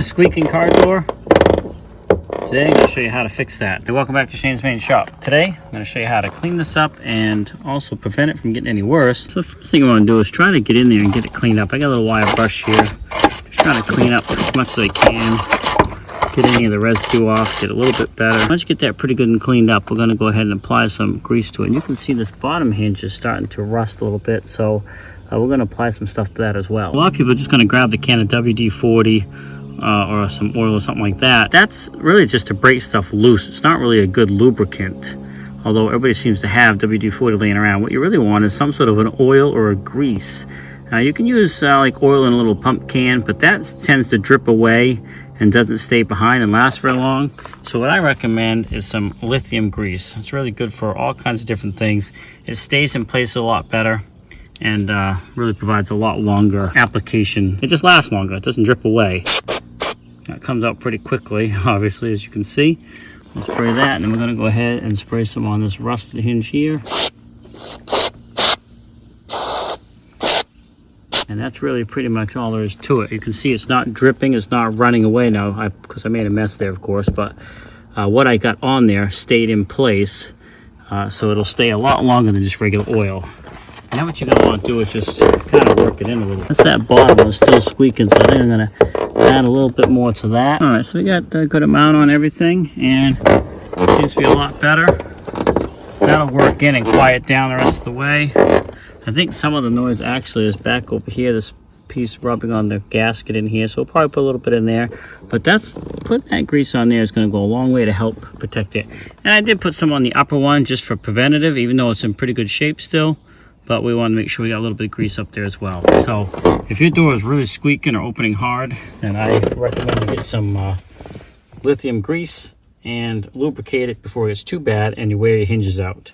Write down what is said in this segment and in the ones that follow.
squeaking car door. Today I'm going to show you how to fix that. Hey, welcome back to Shane's Main Shop. Today I'm going to show you how to clean this up and also prevent it from getting any worse. So the first thing I want to do is try to get in there and get it cleaned up. I got a little wire brush here. Just trying to clean up as much as I can. Get any of the residue off, get a little bit better. Once you get that pretty good and cleaned up, we're going to go ahead and apply some grease to it. And you can see this bottom hinge is starting to rust a little bit, so we're going to apply some stuff to that as well. A lot of people are just going to grab the can of WD-40 or some oil or something like that. That's really just to break stuff loose. It's not really a good lubricant, although everybody seems to have WD-40 laying around. What you really want is some sort of an oil or a grease. You can use like oil in a little pump can, but that tends to drip away and doesn't stay behind and last very long. So what I recommend is some lithium grease. It's really good for all kinds of different things. It stays in place a lot better and really provides a lot longer application. It just lasts longer, it doesn't drip away. That comes out pretty quickly, obviously, as you can see. We'll spray that, and then we're gonna go ahead and spray some on this rusted hinge here. And that's really pretty much all there is to it. You can see it's not dripping, it's not running away now, because I made a mess there, of course, but what I got on there stayed in place, so it'll stay a lot longer than just regular oil. Now what you're gonna want to do is just kind of work it in a little. That's that bottom one still squeaking, so then I'm gonna add a little bit more to that. All right, so we got a good amount on everything, and it seems to be a lot better. That'll work in and quiet down the rest of the way. I think some of the noise actually is back over here, this piece rubbing on the gasket in here, so we'll probably put a little bit in there. But putting that grease on there is going to go a long way to help protect it. And I did put some on the upper one just for preventative, even though it's in pretty good shape still. But we want to make sure we got a little bit of grease up there as well. So if your door is really squeaking or opening hard, then I recommend you get some lithium grease and lubricate it before it gets too bad and you wear your hinges out.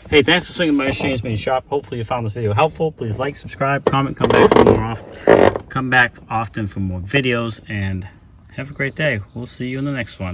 Hey, thanks for swinging by Shane's Main Shop. Hopefully you found this video helpful. Please like, subscribe, comment, come back often for more videos, and have a great day. We'll see you in the next one.